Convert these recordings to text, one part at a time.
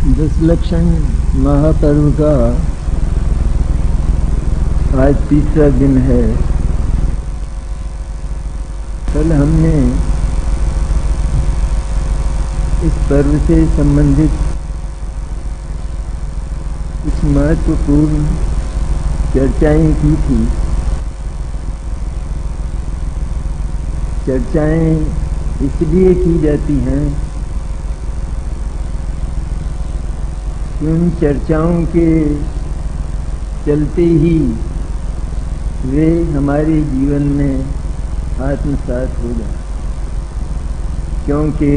दशलक्षण महापर्व का आज तीसरा दिन है। कल हमने इस पर्व से संबंधित कुछ महत्वपूर्ण चर्चाएं की थी। चर्चाएं इसलिए की जाती हैं कि उन चर्चाओं के चलते ही वे हमारे जीवन में आत्मसात हो जाए, क्योंकि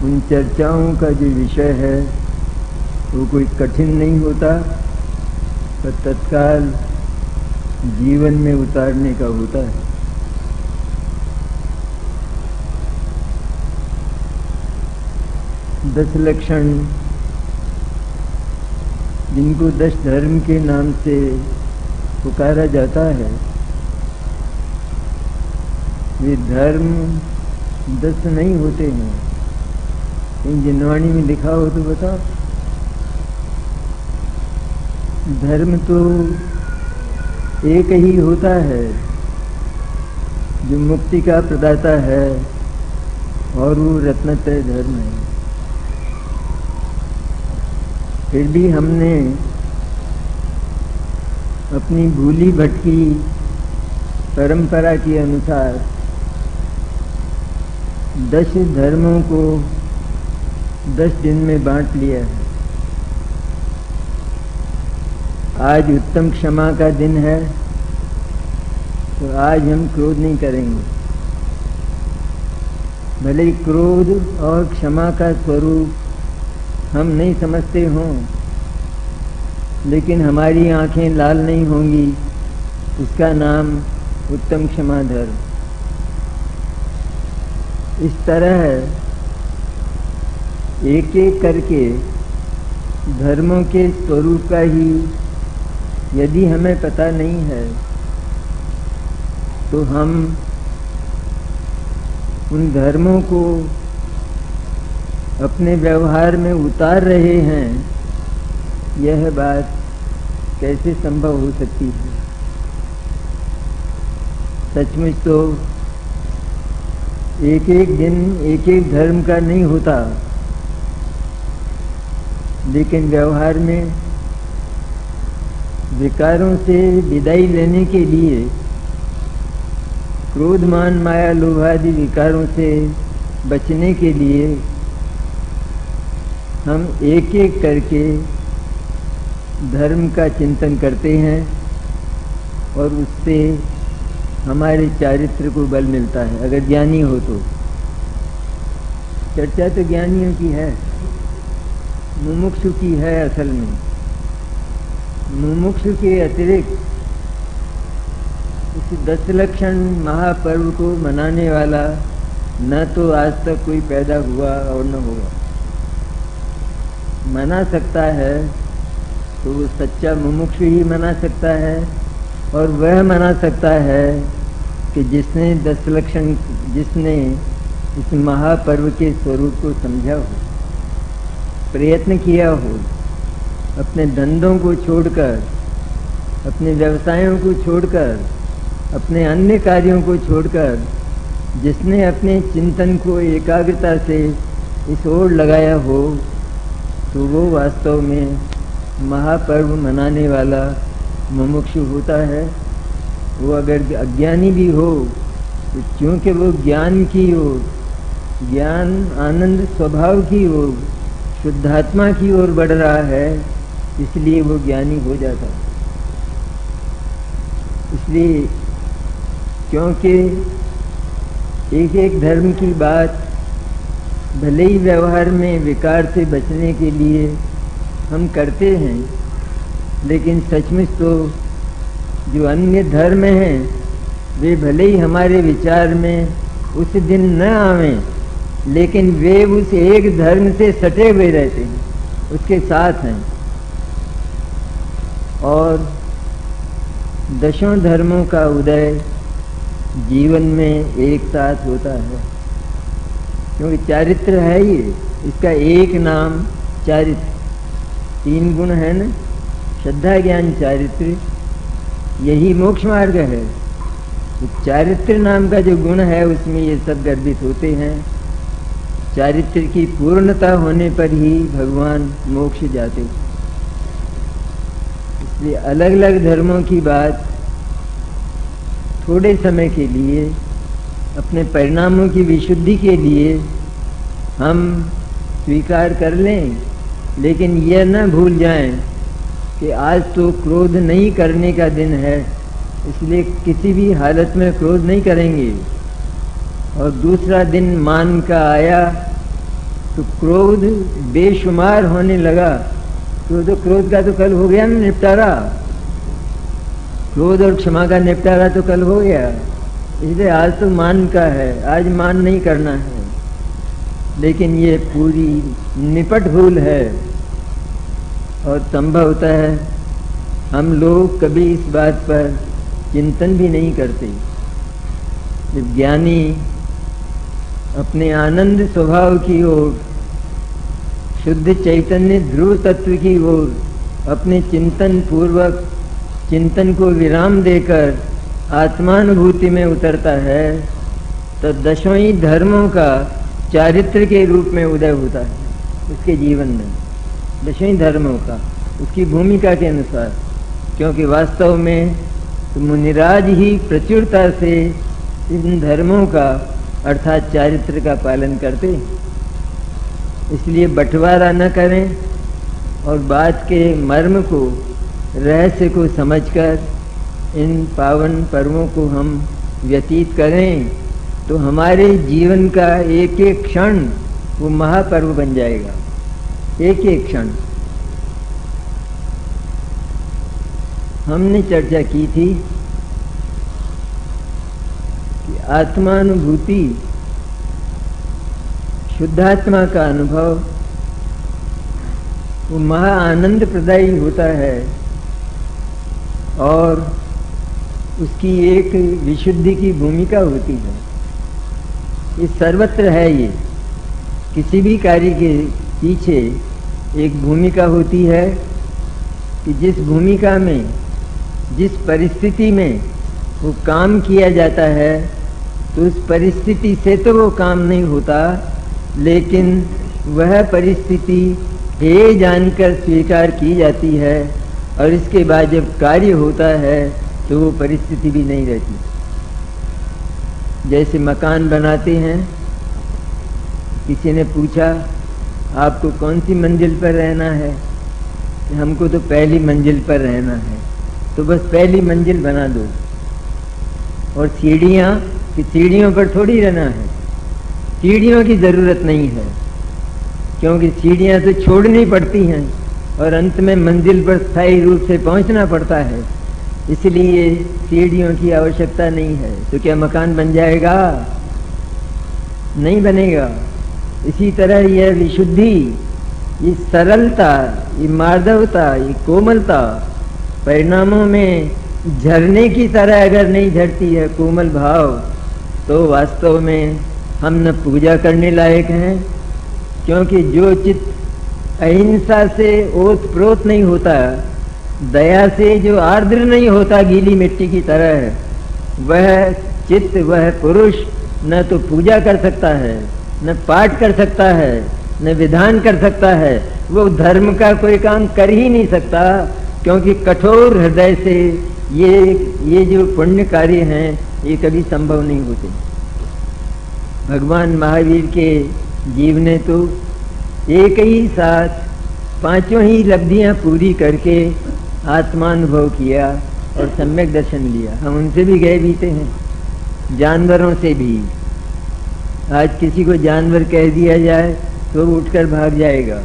उन चर्चाओं का जो विषय है वो कोई कठिन नहीं होता, पर तत्काल जीवन में उतारने का होता है। दशलक्षण, जिनको दश धर्म के नाम से पुकारा जाता है, वे धर्म 10 नहीं होते हैं। इन जिनवाणी में लिखा हो तो बताओ। धर्म तो एक ही होता है जो मुक्ति का प्रदाता है, और वो रत्नत्रय धर्म है। फिर भी हमने अपनी भूली भटकी परंपरा के अनुसार 10 धर्मों को 10 दिन में बांट लिया है। आज उत्तम क्षमा का दिन है, तो आज हम क्रोध नहीं करेंगे। भले ही क्रोध और क्षमा का स्वरूप हम नहीं समझते हों, लेकिन हमारी आंखें लाल नहीं होंगी। इसका नाम उत्तम क्षमा धर्म। इस तरह एक एक करके धर्मों के स्वरूप का ही यदि हमें पता नहीं है, तो हम उन धर्मों को अपने व्यवहार में उतार रहे हैं, यह बात कैसे संभव हो सकती है। सचमुच तो एक एक दिन एक एक धर्म का नहीं होता, लेकिन व्यवहार में विकारों से विदाई लेने के लिए, क्रोध मान माया लोभ आदि विकारों से बचने के लिए हम एक एक करके धर्म का चिंतन करते हैं, और उससे हमारे चारित्र को बल मिलता है, अगर ज्ञानी हो तो। चर्चा तो ज्ञानियों की है, मुमुक्षु की है। असल में मुमुक्षु के अतिरिक्त इस दशलक्षण महापर्व को मनाने वाला न तो आज तक कोई पैदा हुआ और न होगा। मना सकता है तो वो सच्चा मुमुक्षु ही मना सकता है, और वह मना सकता है कि जिसने इस महापर्व के स्वरूप को समझा हो, प्रयत्न किया हो, अपने धंधों को छोड़कर, अपने व्यवसायों को छोड़कर, अपने अन्य कार्यों को छोड़कर, जिसने अपने चिंतन को एकाग्रता से इस ओर लगाया हो, तो वो वास्तव में महापर्व मनाने वाला मुमुक्षु होता है। वो अगर अज्ञानी भी हो, तो क्योंकि वो ज्ञान की ओर, ज्ञान आनंद स्वभाव की ओर, शुद्धात्मा की ओर बढ़ रहा है, इसलिए वो ज्ञानी हो जाता है। इसलिए क्योंकि एक एक धर्म की बात भले ही व्यवहार में विकार से बचने के लिए हम करते हैं, लेकिन सचमुच तो जो अन्य धर्म हैं, वे भले ही हमारे विचार में उस दिन न आवें, लेकिन वे उस एक धर्म से सटे हुए रहते हैं, उसके साथ हैं। और दशों धर्मों का उदय जीवन में एक साथ होता है, क्योंकि चारित्र है ये, इसका एक नाम चारित्र, 3 गुण है ना, श्रद्धा ज्ञान चारित्र, यही मोक्ष मार्ग है। तो चारित्र नाम का जो गुण है उसमें ये सब गर्भित होते हैं। चारित्र की पूर्णता होने पर ही भगवान मोक्ष जाते हैं। इसलिए अलग अलग धर्मों की बात थोड़े समय के लिए अपने परिणामों की विशुद्धि के लिए हम स्वीकार कर लें, लेकिन यह न भूल जाएं कि आज तो क्रोध नहीं करने का दिन है, इसलिए किसी भी हालत में क्रोध नहीं करेंगे। और दूसरा दिन मान का आया तो क्रोध बेशुमार होने लगा। तो क्रोध का तो कल हो गया ना निपटारा, क्रोध और क्षमा का निपटारा तो कल हो गया। इसलिए आज तो मान का है, आज मान नहीं करना है। लेकिन ये पूरी निपट भूल है और संभवतः है हम लोग कभी इस बात पर चिंतन भी नहीं करते। जब ज्ञानी अपने आनंद स्वभाव की ओर, शुद्ध चैतन्य ध्रुव तत्व की ओर अपने चिंतन पूर्वक चिंतन को विराम देकर आत्मानुभूति में उतरता है, तो दशों ही धर्मों का चारित्र के रूप में उदय होता है उसके जीवन में, दशों ही धर्मों का उसकी भूमिका के अनुसार। क्योंकि वास्तव में तो मुनिराज ही प्रचुरता से इन धर्मों का अर्थात चारित्र का पालन करते। इसलिए बंटवारा न करें और बात के मर्म को, रहस्य को समझकर इन पावन पर्वों को हम व्यतीत करें, तो हमारे जीवन का एक एक क्षण वो महापर्व बन जाएगा। एक एक क्षण। हमने चर्चा की थी कि आत्मानुभूति, शुद्धात्मा का अनुभव वो महा आनंद प्रदायी होता है और उसकी एक विशुद्धि की भूमिका होती है। ये सर्वत्र है। ये किसी भी कार्य के पीछे एक भूमिका होती है कि जिस भूमिका में, जिस परिस्थिति में वो काम किया जाता है, तो उस परिस्थिति से तो वो काम नहीं होता, लेकिन वह परिस्थिति है जानकर स्वीकार की जाती है और इसके बाद जब कार्य होता है तो वो परिस्थिति भी नहीं रहती। जैसे मकान बनाते हैं, किसी ने पूछा आपको कौन सी मंजिल पर रहना है, हमको तो पहली मंजिल पर रहना है, तो बस पहली मंजिल बना दो। और सीढ़ियाँ, कि सीढ़ियों पर थोड़ी रहना है, सीढ़ियों की ज़रूरत नहीं है, क्योंकि सीढ़ियाँ तो छोड़नी पड़ती हैं और अंत में मंजिल पर स्थायी रूप से पहुँचना पड़ता है, इसलिए सीढ़ियों की आवश्यकता नहीं है। तो क्या मकान बन जाएगा? नहीं बनेगा। इसी तरह यह विशुद्धि, ये सरलता, ये मार्दवता, ये कोमलता परिणामों में झरने की तरह अगर नहीं झरती है कोमल भाव, तो वास्तव में हम न पूजा करने लायक हैं। क्योंकि जो चित्त अहिंसा से ओत प्रोत नहीं होता, दया से जो आर्द्र नहीं होता गीली मिट्टी की तरह, वह चित्त, वह पुरुष न तो पूजा कर सकता है, न पाठ कर सकता है, न विधान कर सकता है, वो धर्म का कोई काम कर ही नहीं सकता। क्योंकि कठोर हृदय से ये जो पुण्य कार्य हैं ये कभी संभव नहीं होते। भगवान महावीर के जीव ने तो एक ही साथ पांचों ही लब्धियां पूरी करके आत्मानुभव किया और सम्यक दर्शन लिया। हम उनसे भी गए बीते हैं, जानवरों से भी। आज किसी को जानवर कह दिया जाए तो उठकर भाग जाएगा,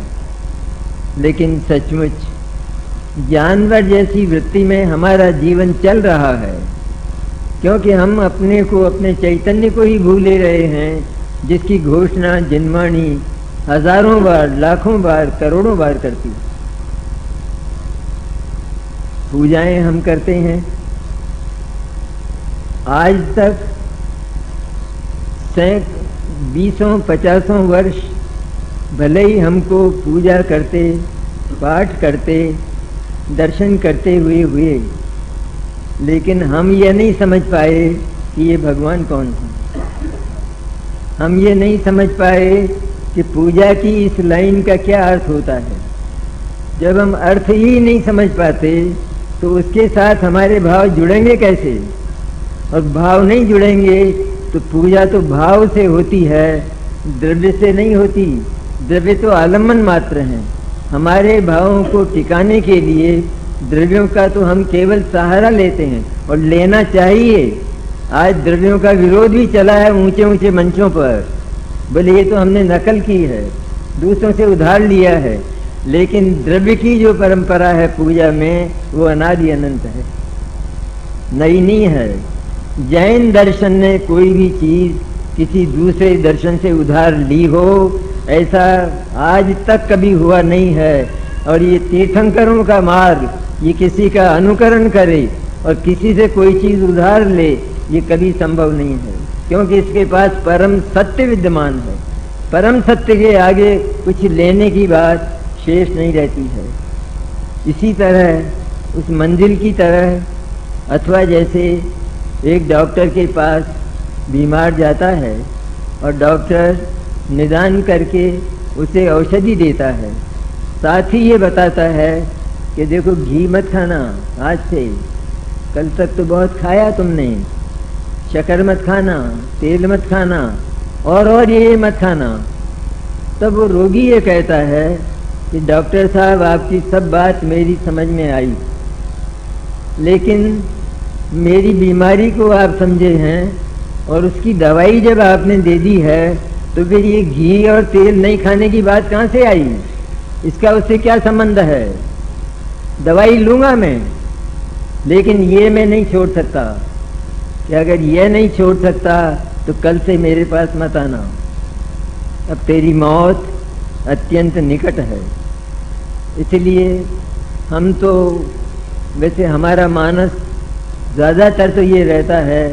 लेकिन सचमुच जानवर जैसी वृत्ति में हमारा जीवन चल रहा है, क्योंकि हम अपने को, अपने चैतन्य को ही भूले रहे हैं, जिसकी घोषणा जिनवाणी हजारों बार, लाखों बार, करोड़ों बार करती। पूजाएं हम करते हैं, आज तक 20-50 वर्ष भले ही हमको पूजा करते, पाठ करते, दर्शन करते हुए, लेकिन हम ये नहीं समझ पाए कि ये भगवान कौन है। हम ये नहीं समझ पाए कि पूजा की इस लाइन का क्या अर्थ होता है। जब हम अर्थ ही नहीं समझ पाते तो उसके साथ हमारे भाव जुड़ेंगे कैसे? और भाव नहीं जुड़ेंगे तो पूजा तो भाव से होती है, द्रव्य से नहीं होती। द्रव्य तो आलम्बन मात्र हैं। हमारे भावों को टिकाने के लिए द्रव्यों का तो हम केवल सहारा लेते हैं, और लेना चाहिए। आज द्रव्यों का विरोध भी चला है ऊंचे ऊंचे मंचों पर। बोले ये तो हमने नकल की है, दूसरों से उधार लिया है। लेकिन द्रव्य की जो परंपरा है पूजा में, वो अनादि अनंत है, नई नहीं है। जैन दर्शन ने कोई भी चीज किसी दूसरे दर्शन से उधार ली हो, ऐसा आज तक कभी हुआ नहीं है। और ये तीर्थंकरों का मार्ग, ये किसी का अनुकरण करे और किसी से कोई चीज उधार ले, ये कभी संभव नहीं है, क्योंकि इसके पास परम सत्य विद्यमान है। परम सत्य के आगे कुछ लेने की बात शेष नहीं रहती है। इसी तरह उस मंजिल की तरह, अथवा जैसे एक डॉक्टर के पास बीमार जाता है और डॉक्टर निदान करके उसे औषधि देता है, साथ ही ये बताता है कि देखो घी मत खाना, आज से कल तक तो बहुत खाया तुमने, शक्कर मत खाना, तेल मत खाना, और ये मत खाना। तब वो रोगी ये कहता है कि डॉक्टर साहब आपकी सब बात मेरी समझ में आई, लेकिन मेरी बीमारी को आप समझे हैं और उसकी दवाई जब आपने दे दी है, तो फिर ये घी और तेल नहीं खाने की बात कहाँ से आई? इसका उससे क्या संबंध है? दवाई लूँगा मैं, लेकिन ये मैं नहीं छोड़ सकता। कि अगर ये नहीं छोड़ सकता तो कल से मेरे पास मत आना, अब तेरी मौत अत्यंत निकट है। इसलिए हम तो, वैसे हमारा मानस ज़्यादातर तो ये रहता है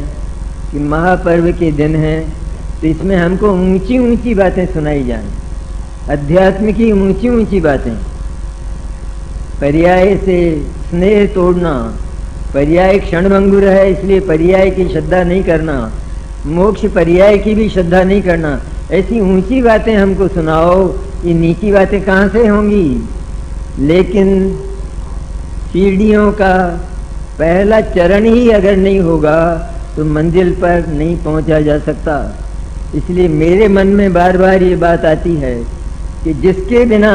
कि महापर्व के दिन हैं तो इसमें हमको ऊंची ऊंची बातें सुनाई जाएं, अध्यात्म की ऊंची ऊंची बातें। पर्याय से स्नेह तोड़ना, पर्याय क्षणभंगुर है इसलिए पर्याय की श्रद्धा नहीं करना, मोक्ष पर्याय की भी श्रद्धा नहीं करना, ऐसी ऊंची बातें हमको सुनाओ। ये नीची बातें कहाँ से होंगी? लेकिन सीढ़ियों का पहला चरण ही अगर नहीं होगा तो मंजिल पर नहीं पहुंचा जा सकता। इसलिए मेरे मन में बार बार ये बात आती है कि जिसके बिना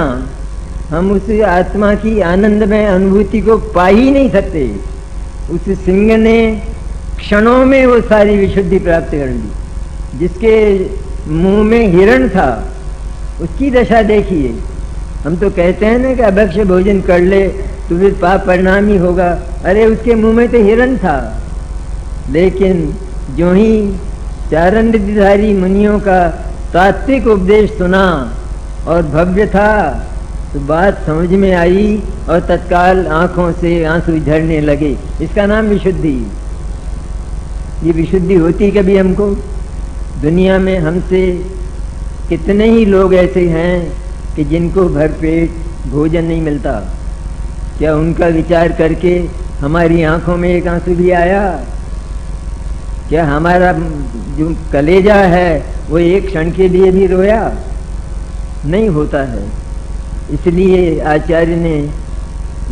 हम उस आत्मा की आनंदमय अनुभूति को पा ही नहीं सकते। उस सिंह ने क्षणों में वो सारी विशुद्धि प्राप्त कर ली। जिसके मुंह में हिरण था, उसकी दशा देखिए। हम तो कहते हैं ना कि अभक्ष्य भोजन कर ले तो फिर पाप परिणाम ही होगा। अरे उसके मुंह में तो हिरण था, लेकिन जो ही चारंडधारी मुनियों का तात्विक उपदेश सुना और भव्य था तो बात समझ में आई और तत्काल आंखों से आंसू झरने लगे। इसका नाम विशुद्धि। ये विशुद्धि होती कभी हमको? दुनिया में हमसे कितने ही लोग ऐसे हैं कि जिनको भरपेट भोजन नहीं मिलता। क्या उनका विचार करके हमारी आंखों में एक आंसू भी आया? क्या हमारा जो कलेजा है वो एक क्षण के लिए भी रोया? नहीं होता है। इसलिए आचार्य ने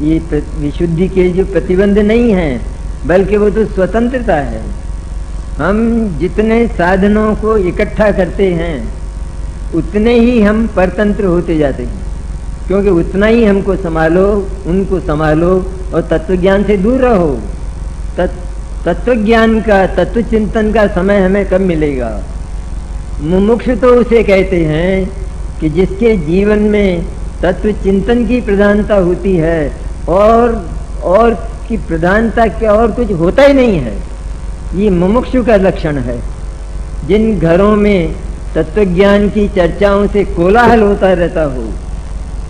ये विशुद्धि के जो प्रतिबंध नहीं हैं, बल्कि वो तो स्वतंत्रता है। हम जितने साधनों को इकट्ठा करते हैं उतने ही हम परतंत्र होते जाते हैं, क्योंकि उतना ही हमको संभालो, उनको संभालो और तत्वज्ञान से दूर रहो। तत्वज्ञान का, तत्व चिंतन का समय हमें कब मिलेगा? मुमुक्ष तो उसे कहते हैं कि जिसके जीवन में तत्व चिंतन की प्रधानता होती है और की प्रधानता क्या और कुछ होता ही नहीं है। ये मुमुक्षु का लक्षण है। जिन घरों में तत्वज्ञान की चर्चाओं से कोलाहल होता रहता हो,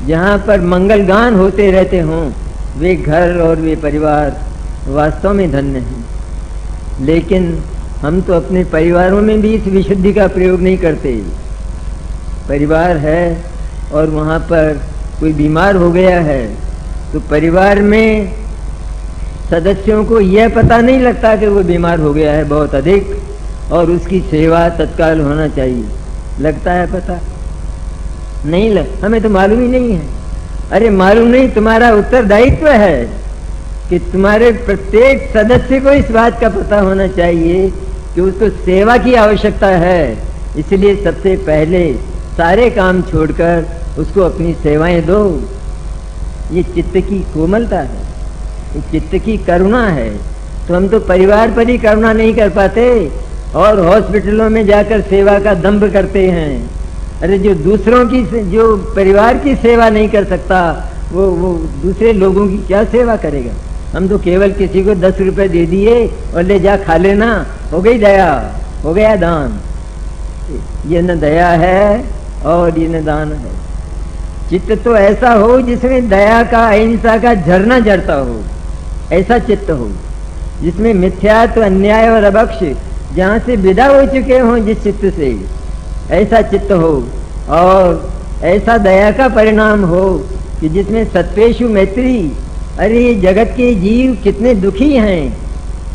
जहाँ पर मंगलगान होते रहते हों, वे घर और वे परिवार वास्तव में धन्य हैं। लेकिन हम तो अपने परिवारों में भी इस विशुद्धि का प्रयोग नहीं करते। परिवार है और वहाँ पर कोई बीमार हो गया है तो परिवार में सदस्यों को यह पता नहीं लगता कि वो बीमार हो गया है बहुत अधिक और उसकी सेवा तत्काल होना चाहिए। लगता है पता नहीं हमें तो मालूम ही नहीं है। अरे मालूम नहीं, तुम्हारा उत्तरदायित्व है कि तुम्हारे प्रत्येक सदस्य को इस बात का पता होना चाहिए कि उसको सेवा की आवश्यकता है। इसलिए सबसे पहले सारे काम छोड़कर उसको अपनी सेवाएं दो। ये चित्त की कोमलता है, ये चित्त की करुणा है। तो हम तो परिवार पर ही करुणा नहीं कर पाते और हॉस्पिटलों में जाकर सेवा का दंभ करते हैं। अरे जो दूसरों की, जो परिवार की सेवा नहीं कर सकता वो दूसरे लोगों की क्या सेवा करेगा। हम तो केवल किसी को 10 रुपए दे दिए और ले जा खा लेना, हो गई दया, हो गया दान। ये न दया है और ये न दान है। चित्त तो ऐसा हो जिसमें दया का, अहिंसा का झरना झरता हो, ऐसा चित्त हो जिसमें मिथ्यात्व, अन्याय और अभक्ष जहाँ से विदा हो चुके हों जिस चित्त से, ऐसा चित्त हो। और ऐसा दया का परिणाम हो कि जिसमें सत्वेषु मैत्री। अरे ये जगत के जीव कितने दुखी हैं,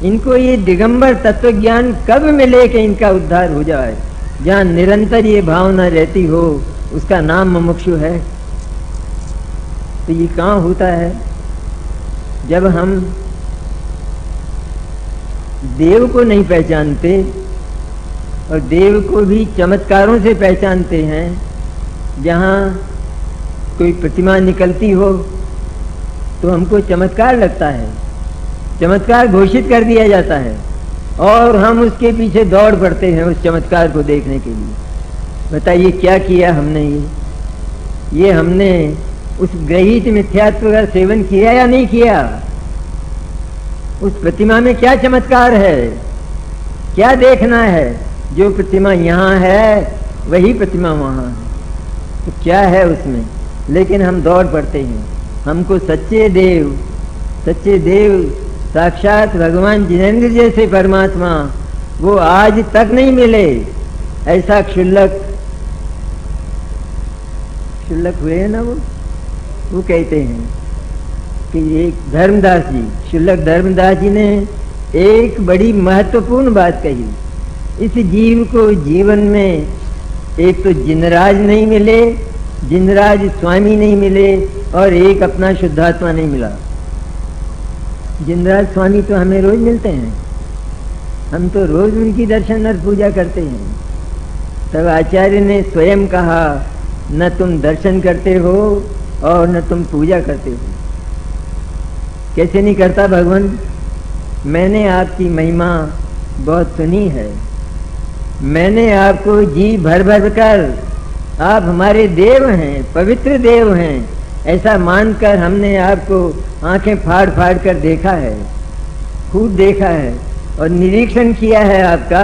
इनको ये दिगंबर तत्व ज्ञान कब मिले कि इनका उद्धार हो जाए। जहाँ निरंतर ये भावना रहती हो उसका नाम मुमुक्षु है। तो ये कहाँ होता है? जब हम देव को नहीं पहचानते और देव को भी चमत्कारों से पहचानते हैं। जहाँ कोई प्रतिमा निकलती हो तो हमको चमत्कार लगता है, चमत्कार घोषित कर दिया जाता है और हम उसके पीछे दौड़ पड़ते हैं उस चमत्कार को देखने के लिए। बताइए क्या किया हमने? ये हमने उस ग्रहित मिथ्यात्व का सेवन किया या नहीं किया? उस प्रतिमा में क्या चमत्कार है, क्या देखना है? जो प्रतिमा यहाँ है वही प्रतिमा वहाँ है, तो क्या है उसमें? लेकिन हम दौड़ पड़ते हैं। हमको सच्चे देव साक्षात भगवान जिनेंद्र जैसे परमात्मा वो आज तक नहीं मिले। ऐसा क्षुल्लक हुए हैं ना। वो कहते हैं कि एक धर्मदास जी, क्षुल्लक धर्मदास जी ने एक बड़ी महत्वपूर्ण बात कही। इस जीव को जीवन में एक तो जिनराज नहीं मिले, जिनराज स्वामी नहीं मिले और एक अपना शुद्धात्मा नहीं मिला। जिनराज स्वामी तो हमें रोज मिलते हैं, हम तो रोज उनकी दर्शन और पूजा करते हैं। तब आचार्य ने स्वयं कहा, न तुम दर्शन करते हो और न तुम पूजा करते हो। कैसे नहीं करता भगवान? मैंने आपकी महिमा बहुत सुनी है, मैंने आपको जी भर भर कर, आप हमारे देव हैं, पवित्र देव हैं, ऐसा मानकर हमने आपको आंखें फाड़ फाड़ कर देखा है, खूब देखा है और निरीक्षण किया है आपका।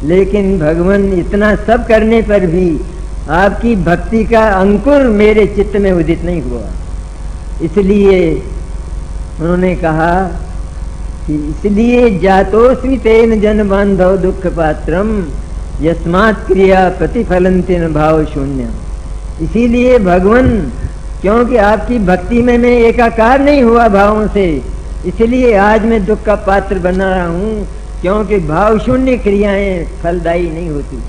लेकिन भगवान इतना सब करने पर भी आपकी भक्ति का अंकुर मेरे चित्त में उदित नहीं हुआ। इसलिए उन्होंने कहा कि इसलिए जातोस्मि तेन जन बांधव दुख पात्रम यस्मात् क्रिया प्रतिफलंतेन भाव शून्य। इसीलिए भगवान, क्योंकि आपकी भक्ति में मैं एकाकार नहीं हुआ भावों से, इसलिए आज मैं दुख का पात्र बना रहा हूँ। क्योंकि भाव शून्य क्रियाएं फलदायी नहीं होती,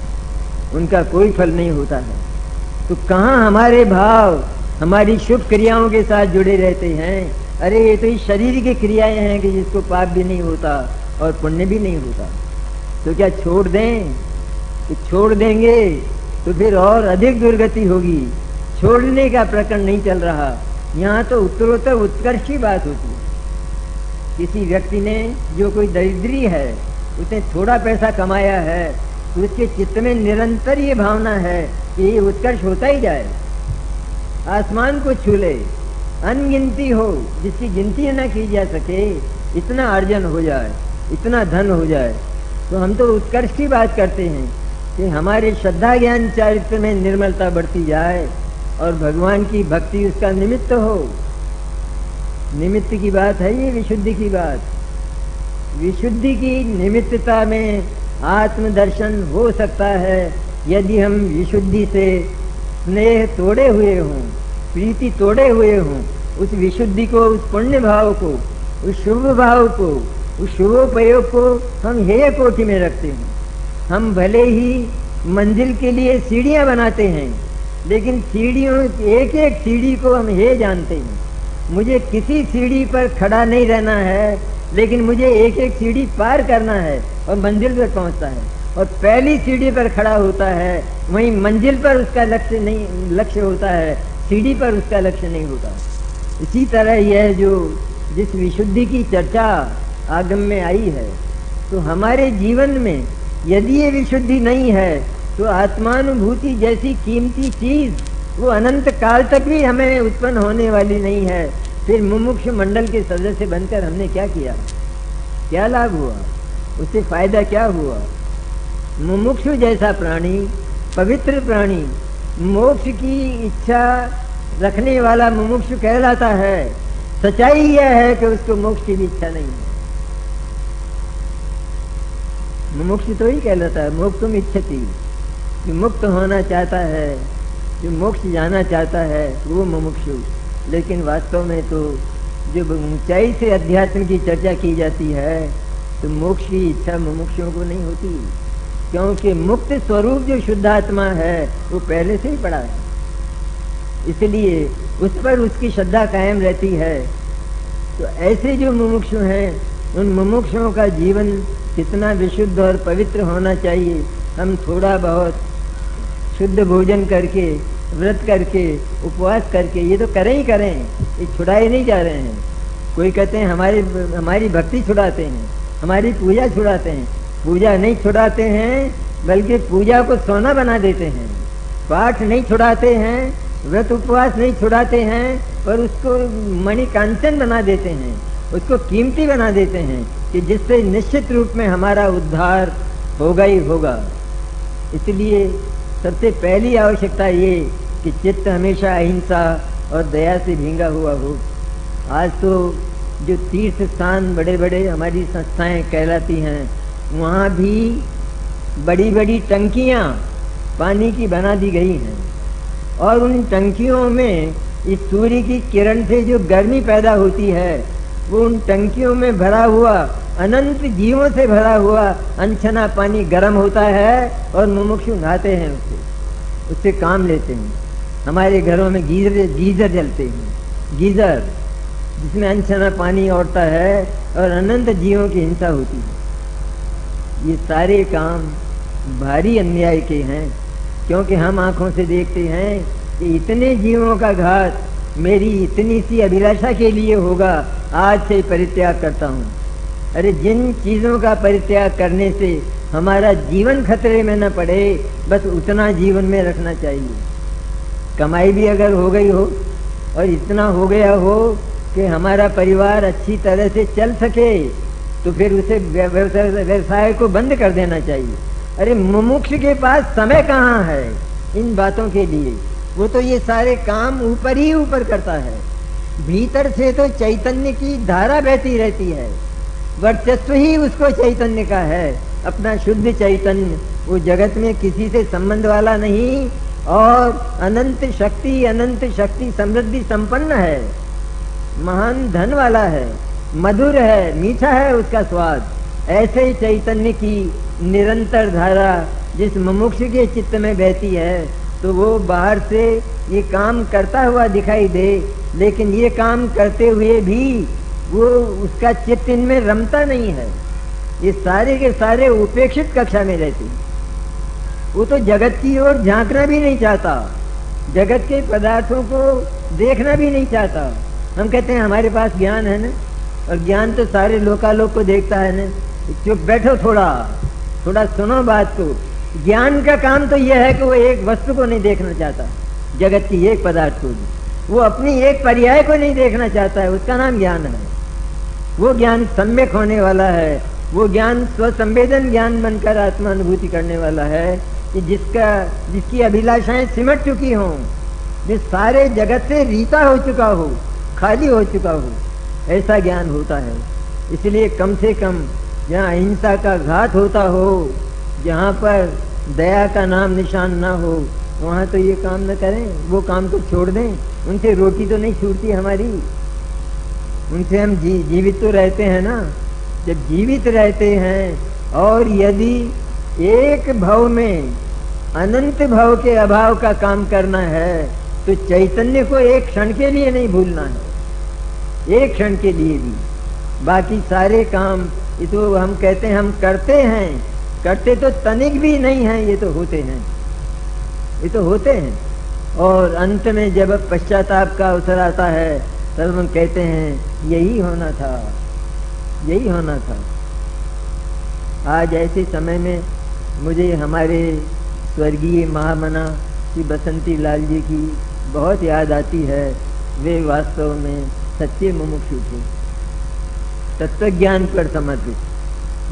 उनका कोई फल नहीं होता है। तो कहाँ हमारे भाव हमारी शुभ क्रियाओं के साथ जुड़े रहते हैं? अरे ये तो इस शरीर की क्रियाएं हैं कि जिसको पाप भी नहीं होता और पुण्य भी नहीं होता। तो क्या छोड़ दें? तो छोड़ देंगे तो फिर और अधिक दुर्गति होगी। छोड़ने का प्रकरण नहीं चल रहा, यहाँ तो उत्तरोत्तर उत्कर्ष की बात होती है। किसी व्यक्ति ने, जो कोई दरिद्री है, उसने थोड़ा पैसा कमाया है तो उसके चित्त में निरंतर ये भावना है कि ये उत्कर्ष होता ही जाए, आसमान को छू ले, अनगिनती हो जिसकी गिनती न की जा सके, इतना अर्जन हो जाए, इतना धन हो जाए। तो हम तो उत्कर्ष की बात करते हैं कि हमारे श्रद्धा ज्ञान चरित्र में निर्मलता बढ़ती जाए और भगवान की भक्ति उसका निमित्त हो। निमित्त की बात है ये, विशुद्धि की बात। विशुद्धि की निमित्तता में आत्मदर्शन हो सकता है यदि हम विशुद्धि से स्नेह तोड़े हुए हों, प्रीति तोड़े हुए हों, उस विशुद्धि को, उस पुण्य भाव को, उस शुभ भाव को, उस शुभोपयोग को हम हेय कोटि में रखते हैं। हम भले ही मंजिल के लिए सीढ़ियां बनाते हैं, लेकिन सीढ़ियों, एक एक सीढ़ी को हम हेय जानते हैं। मुझे किसी सीढ़ी पर खड़ा नहीं रहना है, लेकिन मुझे एक एक सीढ़ी पार करना है और मंजिल पर पहुंचता है। और पहली सीढ़ी पर खड़ा होता है, वहीं मंजिल पर उसका लक्ष्य होता है, सीढ़ी पर उसका लक्ष्य नहीं होता। इसी तरह यह जो जिस विशुद्धि की चर्चा आगम में आई है, तो हमारे जीवन में यदि ये विशुद्धि नहीं है तो आत्मानुभूति जैसी कीमती चीज वो अनंत काल तक भी हमें उत्पन्न होने वाली नहीं है। फिर मुमुक्षु मंडल के सदस्य बनकर हमने क्या किया, क्या लाभ हुआ, उससे फायदा क्या हुआ? मुमुक्षु जैसा प्राणी, पवित्र प्राणी, मोक्ष की इच्छा रखने वाला मुमुक्षु कहलाता है। सच्चाई यह है कि उसको मोक्ष की भी इच्छा नहीं है। मुमुक्षु तो ही कहलाता है, मोक्षुम इच्छति, जो मुक्त होना चाहता है, जो मोक्ष जाना चाहता है, वो मुमुक्षु। लेकिन वास्तव में तो जब ऊंचाई से अध्यात्म की चर्चा की जाती है तो मोक्ष की इच्छा मुमुक्षुओं को नहीं होती, क्योंकि मुक्त स्वरूप जो शुद्धात्मा है वो पहले से ही पड़ा है, इसलिए उस पर उसकी श्रद्धा कायम रहती है। तो ऐसे जो मुमुक्षु हैं, उन मुमुक्षुओं का जीवन कितना विशुद्ध और पवित्र होना चाहिए। हम थोड़ा बहुत शुद्ध भोजन करके, व्रत करके, उपवास करके ये तो करें ही करें, ये छुड़ाए नहीं जा रहे हैं। कोई कहते हैं हमारी भक्ति छुड़ाते हैं, हमारी पूजा छुड़ाते हैं। पूजा नहीं छुड़ाते हैं, बल्कि पूजा को सोना बना देते हैं। पाठ नहीं छुड़ाते हैं, व्रत उपवास नहीं छुड़ाते हैं, पर उसको मणि कांचन बना देते हैं, उसको कीमती बना देते हैं कि जिससे निश्चित रूप में हमारा उद्धार होगा ही होगा। इसलिए सबसे पहली आवश्यकता ये कि चित्त हमेशा अहिंसा और दया से भींगा हुआ हो। आज तो जो तीर्थ स्थान बड़े बड़े हमारी संस्थाएं कहलाती हैं, वहाँ भी बड़ी बड़ी टंकियाँ पानी की बना दी गई हैं, और उन टंकियों में इस सूर्य की किरण से जो गर्मी पैदा होती है, वो उन टंकियों में भरा हुआ अनंत जीवों से भरा हुआ अनछना पानी गर्म होता है, और मुमुक्षु नहाते हैं, उससे काम लेते हैं। हमारे घरों में गीजर जलते हैं, गीजर जिसमें अनछना पानी औरता है और अनंत जीवों की हिंसा होती है। ये सारे काम भारी अन्याय के हैं, क्योंकि हम आंखों से देखते हैं कि इतने जीवों का घात मेरी इतनी सी अभिलाषा के लिए होगा, आज से परित्याग करता हूँ। अरे जिन चीज़ों का परित्याग करने से हमारा जीवन खतरे में न पड़े, बस उतना जीवन में रखना चाहिए। कमाई भी अगर हो गई हो और इतना हो गया हो कि हमारा परिवार अच्छी तरह से चल सके, तो फिर उसे व्यवसाय को बंद कर देना चाहिए। अरे मुमुक्ष के पास समय कहाँ है इन बातों के लिए? वो तो ये सारे काम ऊपर ही ऊपर करता है, भीतर से तो चैतन्य की धारा बहती रहती है, वर्चस्व ही उसको चैतन्य का है, अपना शुद्ध चैतन्य। वो जगत में किसी से संबंध वाला नहीं, और अनंत शक्ति समृद्धि संपन्न है, महान धन वाला है, मधुर है, मीठा है उसका स्वाद। ऐसे ही चैतन्य की निरंतर धारा जिस मुमुक्ष के चित्त में बहती है, तो वो बाहर से ये काम करता हुआ दिखाई दे, लेकिन ये काम करते हुए भी वो उसका चित्त इनमें रमता नहीं है। ये सारे के सारे उपेक्षित कक्षा में रहते हैं। वो तो जगत की ओर झांकना भी नहीं चाहता, जगत के पदार्थों को देखना भी नहीं चाहता। हम कहते हैं हमारे पास ज्ञान है ना, और ज्ञान तो सारे लोकालोक को देखता है ना। चुप बैठो, थोड़ा सुनो बात को। ज्ञान का काम तो यह है कि वो एक वस्तु को नहीं देखना चाहता, जगत की एक पदार्थ को भी। वो अपनी एक पर्याय को नहीं देखना चाहता है, उसका नाम ज्ञान है। वो ज्ञान सम्यक होने वाला है, वो ज्ञान स्वसंवेदन ज्ञान बनकर आत्मानुभूति करने वाला है, कि जिसकी अभिलाषाएं सिमट चुकी हों, जिस सारे जगत से रीता हो चुका हो, खाली हो चुका हो, ऐसा ज्ञान होता है। इसलिए कम से कम जहाँ अहिंसा का घात होता हो, जहाँ पर दया का नाम निशान ना हो, वहाँ तो ये काम न करें, वो काम तो छोड़ दें, उनसे रोटी तो नहीं छूटती हमारी, उनसे हम जीवित तो रहते हैं ना। जब जीवित रहते हैं और यदि एक भव में अनंत भव के अभाव का काम करना है तो चैतन्य को एक क्षण के लिए नहीं भूलना है, एक क्षण के लिए भी। बाकी सारे काम ये तो हम कहते हैं हम करते हैं, करते तो तनिक भी नहीं है, ये तो होते हैं, ये तो होते हैं। और अंत में जब पश्चाताप का अवसर आता है तब हम कहते हैं यही होना था, यही होना था। आज ऐसे समय में मुझे हमारे स्वर्गीय महामना श्री बसंती लाल जी की बहुत याद आती है। वे वास्तव में सच्चे मुमुक्षु थे, तत्वज्ञान पर समर्पित,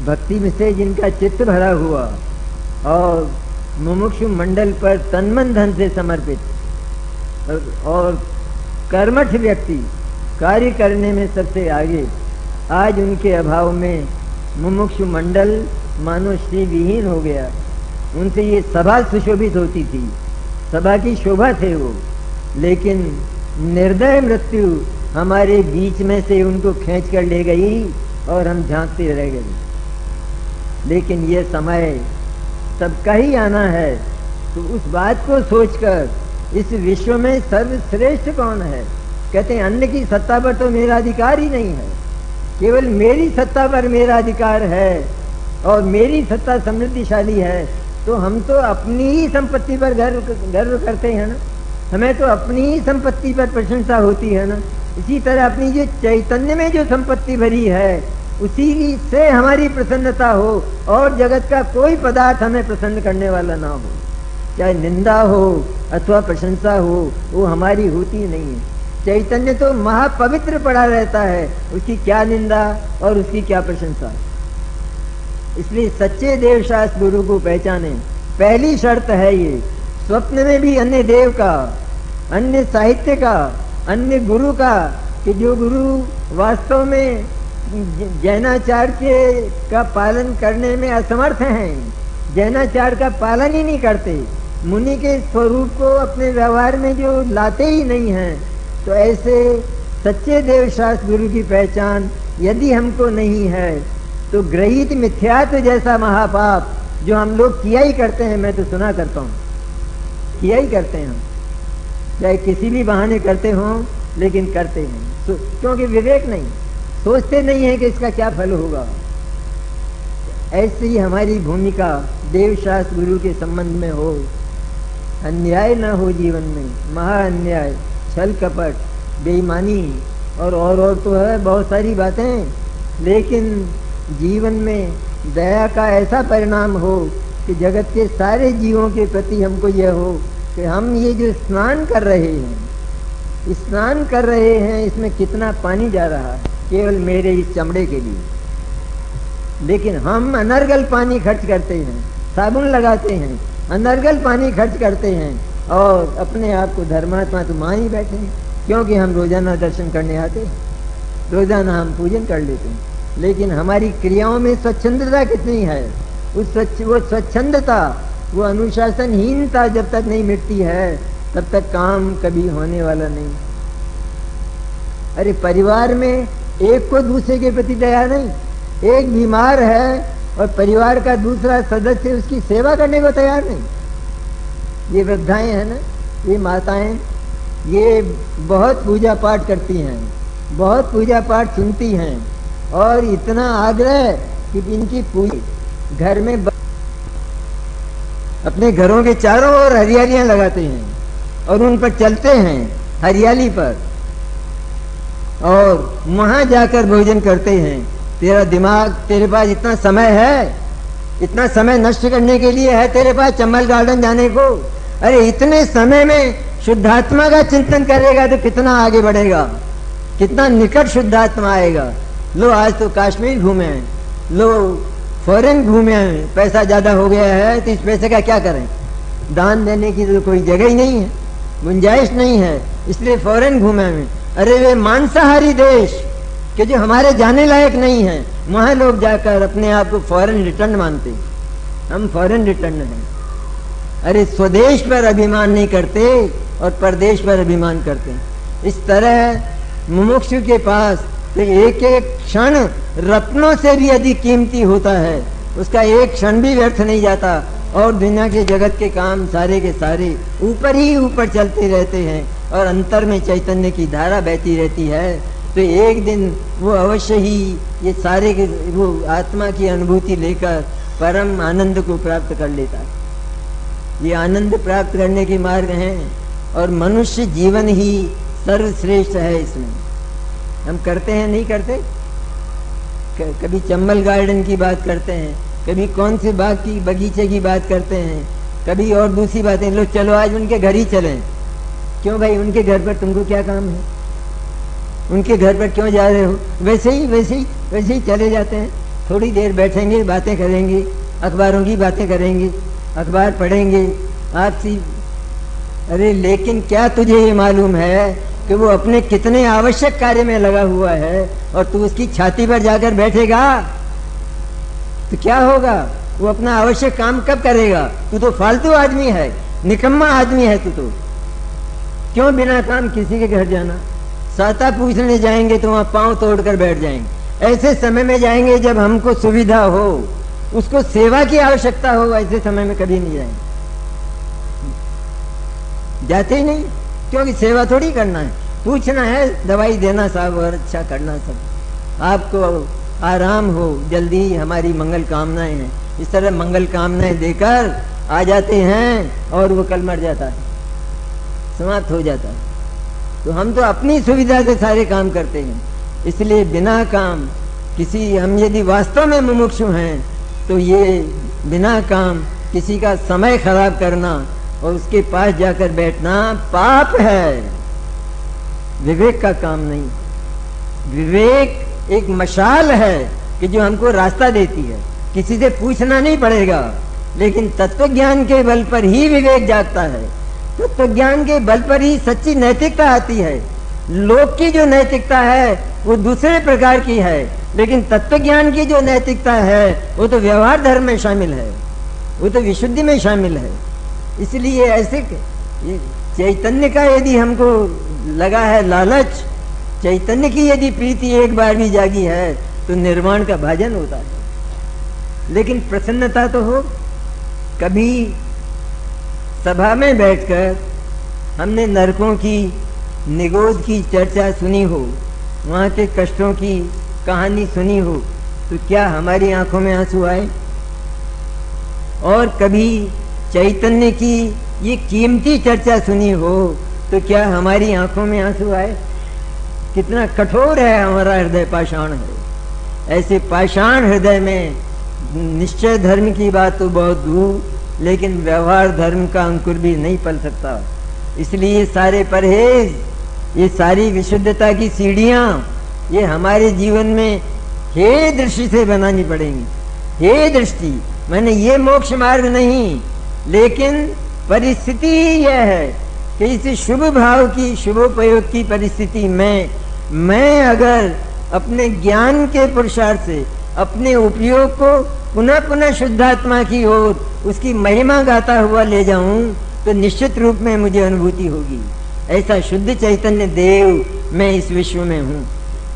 भक्ति में से जिनका चित्त भरा हुआ और मुमुक्षु मंडल पर तन मन धन से समर्पित और कर्मठ व्यक्ति, कार्य करने में सबसे आगे। आज उनके अभाव में मुमुक्षु मंडल मानो श्री विहीन हो गया। उनसे ये सभा सुशोभित होती थी, सभा की शोभा थे वो, लेकिन निर्दय मृत्यु हमारे बीच में से उनको खींच कर ले गई और हम झांकते रह गए। लेकिन ये समय सबका ही आना है, तो उस बात को सोचकर इस विश्व में सर्वश्रेष्ठ कौन है? कहते हैं अन्न की सत्ता पर तो मेरा अधिकार ही नहीं है, केवल मेरी सत्ता पर मेरा अधिकार है और मेरी सत्ता समृद्धिशाली है। तो हम तो अपनी ही संपत्ति पर गर्व करते हैं ना, हमें तो अपनी ही संपत्ति पर प्रशंसा होती है ना। इसी तरह अपनी जो चैतन्य में जो संपत्ति भरी है उसी से हमारी प्रसन्नता हो और जगत का कोई पदार्थ हमें प्रसन्न करने वाला ना हो, चाहे निंदा हो अथवा प्रशंसा हो, वो हमारी होती नहीं है। चैतन्य तो महापवित्र पड़ा रहता है, उसकी क्या निंदा और उसकी क्या प्रशंसा। इसलिए सच्चे देव शास्त्र गुरु को पहचाने, पहली शर्त है ये, स्वप्न में भी अन्य देव का, अन्य साहित्य का, अन्य गुरु का, कि जो गुरु वास्तव में जैनाचार का पालन करने में असमर्थ हैं, जैनाचार का पालन ही नहीं करते, मुनि के स्वरूप को अपने व्यवहार में जो लाते ही नहीं हैं, तो ऐसे सच्चे देव शास्त्र गुरु की पहचान यदि हमको नहीं है तो ग्रहित मिथ्यात्व जैसा महापाप जो हम लोग किया ही करते हैं, मैं तो सुना करता हूँ, किया ही करते हैं, चाहे किसी भी बहाने करते हों लेकिन करते हैं, क्योंकि विवेक नहीं, सोचते नहीं है कि इसका क्या फल होगा। ऐसे ही हमारी भूमिका देव शास्त्र गुरु के संबंध में हो, अन्याय ना हो जीवन में, महा अन्याय, छल कपट, बेईमानी और तो है बहुत सारी बातें, लेकिन जीवन में दया का ऐसा परिणाम हो कि जगत के सारे जीवों के प्रति हमको यह हो कि हम ये जो स्नान कर रहे हैं इसमें कितना पानी जा रहा है केवल मेरे इस चमड़े के लिए, लेकिन हम अनर्गल पानी खर्च करते हैं, साबुन लगाते हैं, अनर्गल पानी खर्च करते हैं और अपने आप को धर्मात्मा तो मान ही बैठे हैं, क्योंकि हम रोजाना दर्शन करने आते हैं, रोजाना हम पूजन कर लेते हैं, लेकिन हमारी क्रियाओं में स्वच्छंदता कितनी है? वो स्वच्छंदता, वो अनुशासनहीनता जब तक नहीं मिटती है तब तक काम कभी होने वाला नहीं। अरे परिवार में एक को दूसरे के प्रति दया नहीं, एक बीमार है और परिवार का दूसरा सदस्य उसकी सेवा करने को तैयार नहीं। ये वृद्धाएं हैं ना, ये माताएं, ये बहुत पूजा पाठ करती हैं, बहुत पूजा पाठ सुनती हैं और इतना आग्रह कि इनकी पूरी घर में अपने घरों के चारों ओर हरियालियां लगाते हैं और उन पर चलते हैं हरियाली पर और वहां जाकर भोजन करते हैं। तेरा दिमाग, तेरे पास इतना समय है, इतना समय नष्ट करने के लिए है तेरे पास चंबल गार्डन जाने को? अरे इतने समय में शुद्धात्मा का चिंतन करेगा तो कितना आगे बढ़ेगा, कितना निकट शुद्धात्मा आएगा। लो आज तो कश्मीर घूमे हैं, लो फॉरेन घूमे हैं, पैसा ज्यादा हो गया है तो इस पैसे का क्या करें? दान देने की तो कोई जगह ही नहीं है, गुंजाइश नहीं है, इसलिए फॉरेन घूमे हैं। अरे वे मांसाहारी देश कि जो हमारे जाने लायक नहीं है, वहां लोग जाकर अपने आप को फॉरेन रिटर्न मानते, हम फॉरेन रिटर्न हैं। अरे स्वदेश पर अभिमान नहीं करते और परदेश पर अभिमान करते हैं। इस तरह मुमुक्षु के पास तो एक एक क्षण रत्नों से भी अधिक कीमती होता है, उसका एक क्षण भी व्यर्थ नहीं जाता, और दुनिया के जगत के काम सारे के सारे ऊपर ही ऊपर चलते रहते हैं और अंतर में चैतन्य की धारा बहती रहती है। तो एक दिन वो अवश्य ही ये सारे के वो आत्मा की अनुभूति लेकर परम आनंद को प्राप्त कर लेता है। ये आनंद प्राप्त करने के मार्ग हैं और मनुष्य जीवन ही सर्वश्रेष्ठ है। इसमें हम करते हैं नहीं करते, कभी चंबल गार्डन की बात करते हैं, कभी कौन से बाग की बगीचे की बात करते हैं, कभी और दूसरी बातें। लो चलो आज उनके घर ही चलें। क्यों भाई, उनके घर पर तुमको क्या काम है, उनके घर पर क्यों जा रहे हो? वैसे ही चले जाते हैं। थोड़ी देर बैठेंगे, बातें करेंगे, अखबारों की बातें करेंगे, अखबार पढ़ेंगे आपसी। अरे लेकिन क्या तुझे ये मालूम है कि वो अपने कितने आवश्यक कार्य में लगा हुआ है और तू उसकी छाती पर जाकर बैठेगा तो क्या होगा? वो अपना आवश्यक काम कब करेगा? तू तो फालतू आदमी है, निकम्मा आदमी है तू तो। क्यों बिना काम किसी के घर जाना? साता पूछने जाएंगे तो वहां पांव तोड़कर बैठ जाएंगे। ऐसे समय में जाएंगे जब हमको सुविधा हो, उसको सेवा की आवश्यकता हो, ऐसे समय में कभी नहीं जाएंगे, जाते ही नहीं। क्योंकि सेवा थोड़ी करना है, पूछना है, दवाई देना साहब और अच्छा करना सब, आपको आराम हो, जल्दी हमारी मंगल कामनाएं हैं। इस तरह मंगल कामनाएं देकर आ जाते हैं और वो कल मर जाता है, समाप्त हो जाता है। तो हम तो अपनी सुविधा से सारे काम करते हैं। इसलिए बिना काम किसी, हम यदि वास्तव में मुमुक्षु हैं तो ये बिना काम किसी का समय खराब करना और उसके पास जाकर बैठना पाप है, विवेक का काम नहीं। विवेक एक मशाल है कि जो हमको रास्ता देती है, किसी से पूछना नहीं पड़ेगा। लेकिन तत्व ज्ञान के बल पर ही विवेक जागता है, तत्व ज्ञान के बल पर ही सच्ची नैतिकता आती है। लोक की जो नैतिकता है वो दूसरे प्रकार की है, लेकिन तत्व ज्ञान की जो नैतिकता है वो तो व्यवहार धर्म में शामिल है, वो तो विशुद्धि में शामिल है। इसलिए ऐसे चैतन्य का यदि हमको लगा है लालच, चैतन्य की यदि प्रीति एक बार भी जागी है तो निर्वाण का भाजन होता है। लेकिन प्रसन्नता तो हो। कभी सभा में बैठकर हमने नरकों की निगोद की चर्चा सुनी हो, वहाँ के कष्टों की कहानी सुनी हो, तो क्या हमारी आंखों में आंसू आए? और कभी चैतन्य की ये कीमती चर्चा सुनी हो तो क्या हमारी आंखों में आंसू आए? कितना कठोर है हमारा हृदय, पाषाण है। ऐसे पाषाण हृदय में निश्चय धर्म की बात तो बहुत दूर, लेकिन व्यवहार धर्म का अंकुर भी नहीं पल सकता। इसलिए सारे परहेज, ये सारी विशुद्धता की सीढ़ियां, ये हमारे जीवन में हे दृष्टि से बनानी पड़ेंगी। हे दृष्टि मैंने ये मोक्ष मार्ग नहीं, लेकिन परिस्थिति ही यह है कि इस शुभ भाव की, शुभोपयोग की परिस्थिति में मैं अगर अपने ज्ञान के पुरुषार्थ से अपने उपयोग को पुनः पुनः शुद्धात्मा की ओर, उसकी महिमा गाता हुआ ले जाऊं तो निश्चित रूप में मुझे अनुभूति होगी। ऐसा शुद्ध चैतन्य देव मैं इस विश्व में हूँ।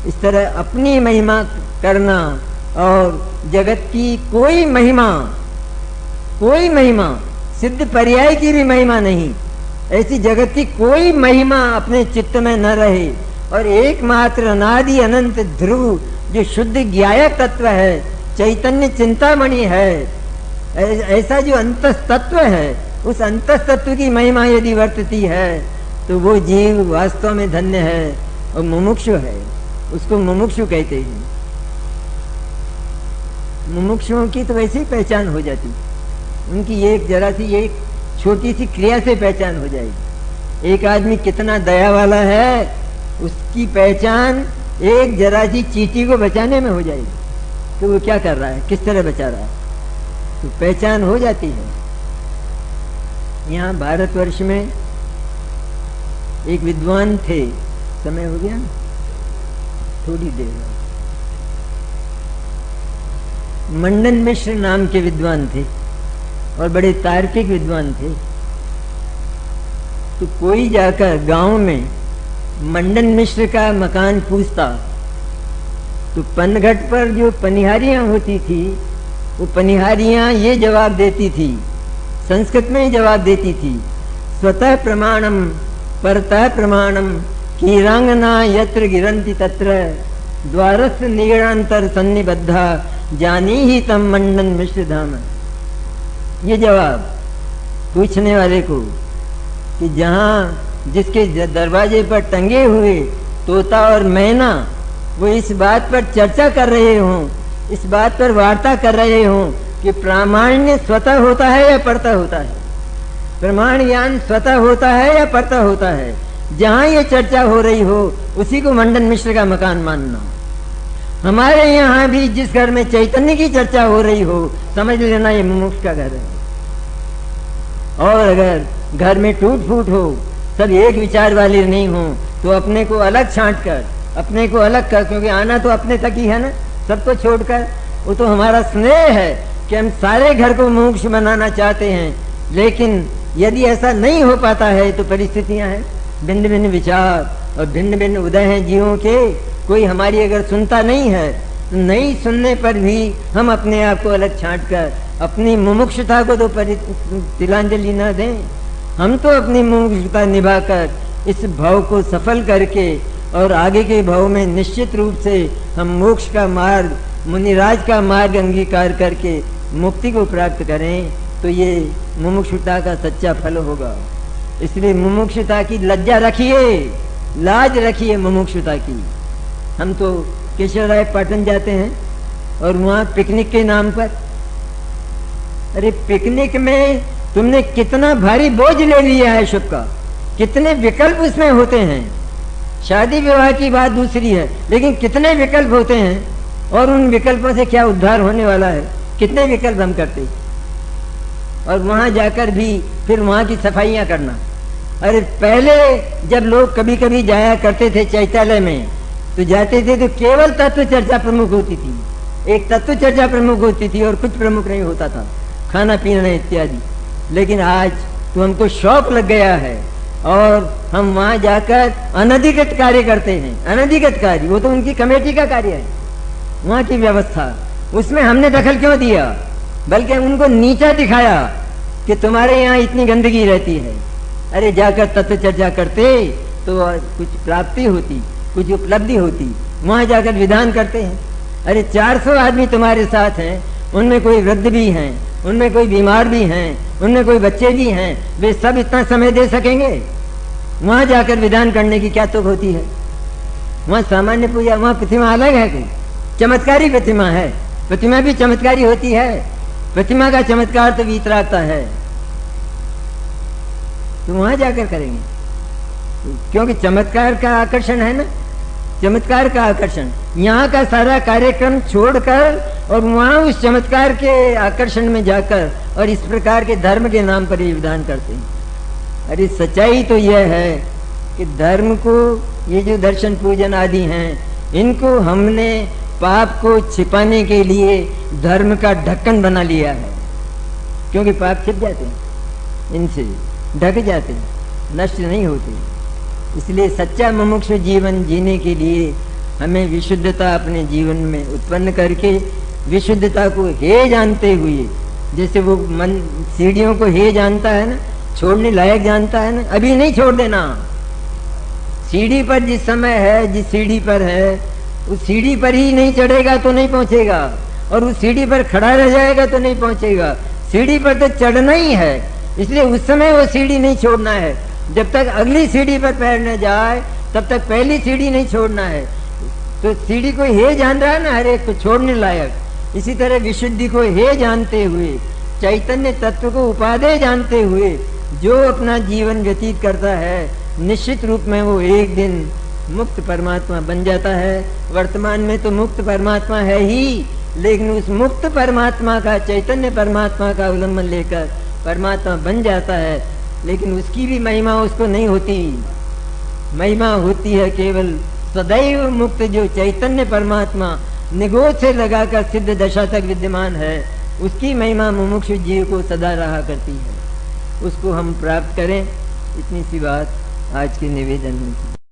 इस तरह अपनी महिमा करना और जगत की कोई महिमा सिद्ध पर्याय की भी महिमा नहीं, ऐसी जगत की कोई महिमा अपने चित्त में न रहे और एकमात्र अनादि अनंत ध्रुव जो शुद्ध ज्ञायक तत्व है, चैतन्य चिंतामणि है, ऐसा जो अंतस तत्व है, उस अंतस तत्व की महिमा यदि वर्तती है तो वो जीव वास्तव में धन्य है और मुमुक्षु है। उसको मुमुक्षु कहते हैं। मुमुक्षुओं की तो वैसे ही पहचान हो जाती, उनकी एक जरा सी एक छोटी सी क्रिया से पहचान हो जाएगी। एक आदमी कितना दया वाला है, उसकी पहचान एक जरा सी चींटी को बचाने में हो जाएगी कि वो क्या कर रहा है, किस तरह बचा रहा है, तो पहचान हो जाती है। यहाँ भारतवर्ष में एक विद्वान थे, समय हो गया थोड़ी देर, मंडन मिश्र नाम के विद्वान थे। और बड़े तार्किक विद्वान थे। तो कोई जाकर गांव में मंडन मिश्र का मकान पूछता तो पनघट पर जो पनिहारियां होती थी वो पनिहारियां ये जवाब देती थी, संस्कृत में ही जवाब देती थी, स्वतः प्रमाणम परतः प्रमाणम कीरांगना यत्र गिरंति तत्र द्वारस्थ निगणांतर सन्निबद्धा जानी ही तम मंडन मिश्र धाम। ये जवाब पूछने वाले को कि जहाँ जिसके दरवाजे पर टंगे हुए तोता और मैना वो इस बात पर चर्चा कर रहे हों, इस बात पर वार्ता कर रहे हों कि प्रामाण्य स्वतः होता है या परतः होता है, प्रमाण ज्ञान स्वतः होता है या परतः होता है, जहाँ ये चर्चा हो रही हो उसी को मंडन मिश्र का मकान मानना। हमारे यहाँ भी जिस घर में चैतन्य की चर्चा हो रही हो समझ लेना ये मुमुक्ष का घर है। और अगर घर में टूट फूट हो, सब एक विचार वाले नहीं हो, तो अपने को अलग छांट कर, अपने को अलग कर, क्योंकि आना तो अपने तक ही है ना, सबको छोड़कर। वो तो हमारा स्नेह है कि हम सारे घर को मोक्ष बनाना चाहते हैं, लेकिन यदि ऐसा नहीं हो पाता है तो परिस्थितियां हैं, भिन्न भिन्न विचार और भिन्न भिन्न उदय हैं जीवों के। कोई हमारी अगर सुनता नहीं है तो नहीं सुनने पर भी हम अपने आप को अलग छांट कर अपनी मुमुक्षुता को तो तिलांजलि न दें। हम तो अपनी मुमुक्षुता निभाकर इस भाव को सफल करके और आगे के भाव में निश्चित रूप से हम मोक्ष का मार्ग, मुनिराज का मार्ग अंगीकार करके मुक्ति को प्राप्त करें, तो ये मुमुक्षुता का सच्चा फल होगा। इसलिए मुमुक्षुता की लज्जा रखिए, लाज रखिए मुमुक्षुता की। हम तो केशवराय पाटन जाते हैं और वहाँ पिकनिक के नाम पर, अरे पिकनिक में तुमने कितना भारी बोझ ले लिया है शुभ का, कितने विकल्प उसमें होते हैं। शादी विवाह की बात दूसरी है, लेकिन कितने विकल्प होते हैं और उन विकल्पों से क्या उद्धार होने वाला है, कितने विकल्प हम करते। और वहां जाकर भी फिर वहां की सफाइयां करना। अरे पहले जब लोग कभी कभी जाया करते थे चैत्यालय में, तो जाते थे तो केवल तत्व चर्चा प्रमुख होती थी, एक तत्व चर्चा प्रमुख होती थी और कुछ प्रमुख नहीं होता था, खाना पीना इत्यादि। लेकिन आज तो हमको शौक लग गया है और हम वहां जाकर अनधिकृत कार्य करते हैं। अनधिकृत कार्य वो तो उनकी कमेटी का कार्य है, वहां की व्यवस्था, उसमें हमने दखल क्यों दिया, बल्कि उनको नीचा दिखाया कि तुम्हारे यहाँ इतनी गंदगी रहती है। अरे जाकर तत्व चर्चा करते तो कुछ प्राप्ति होती, कुछ उपलब्धि होती। वहां जाकर विधान करते हैं। अरे 400 आदमी तुम्हारे साथ हैं, उनमें कोई वृद्ध भी हैं, उनमें कोई बीमार भी हैं, उनमें कोई बच्चे भी हैं, वे सब इतना समय दे सकेंगे? वहां जाकर विधान करने की क्या तुक होती है? वहां सामान्य पूजा, वहां प्रतिमा अलग है, कोई चमत्कारी प्रतिमा है, प्रतिमा भी चमत्कारी होती है, प्रतिमा का चमत्कार तो वीतरागता है, तो वहां जाकर करेंगे, क्योंकि चमत्कार का आकर्षण है ना, चमत्कार का आकर्षण। यहाँ का सारा कार्यक्रम छोड़कर और वहां उस चमत्कार के आकर्षण में जाकर और इस प्रकार के धर्म के नाम पर ये विधान करते हैं। अरे सच्चाई तो यह है कि धर्म को, ये जो दर्शन पूजन आदि हैं, इनको हमने पाप को छिपाने के लिए धर्म का ढक्कन बना लिया है, क्योंकि पाप छिप जाते हैं, इनसे ढक जाते हैं, नष्ट नहीं होते। इसलिए सच्चा मुमुक्षु जीवन जीने के लिए हमें विशुद्धता अपने जीवन में उत्पन्न करके, विशुद्धता को हे जानते हुए, जैसे वो मन सीढ़ियों को हे जानता है ना, छोड़ने लायक जानता है ना, अभी नहीं छोड़ देना। सीढ़ी पर जिस समय है, जिस सीढ़ी पर है, उस सीढ़ी पर ही नहीं चढ़ेगा तो नहीं पहुंचेगा, और उस सीढ़ी पर खड़ा रह जाएगा तो नहीं पहुंचेगा। सीढ़ी पर तो चढ़ना ही है, इसलिए उस समय वो सीढ़ी नहीं छोड़ना है। जब तक अगली सीढ़ी पर पैर न जाए तब तक पहली सीढ़ी नहीं छोड़ना है। तो सीढ़ी को हे जान रहा है ना, हर एक को छोड़ने लायक। इसी तरह विशुद्धि को हे जानते हुए, चैतन्य तत्व को उपादेय जानते हुए जो अपना जीवन व्यतीत करता है, निश्चित रूप में वो एक दिन मुक्त परमात्मा बन जाता है। वर्तमान में तो मुक्त परमात्मा है ही, लेकिन उस मुक्त परमात्मा का, चैतन्य परमात्मा का अवलंबन लेकर परमात्मा बन जाता है, लेकिन उसकी भी महिमा उसको नहीं होती। महिमा होती है केवल सदैव मुक्त जो चैतन्य परमात्मा निगोद से लगाकर सिद्ध दशा तक विद्यमान है, उसकी महिमा मुमुक्षु जीव को सदा रहा करती है, उसको हम प्राप्त करें। इतनी सी बात आज के निवेदन में थी।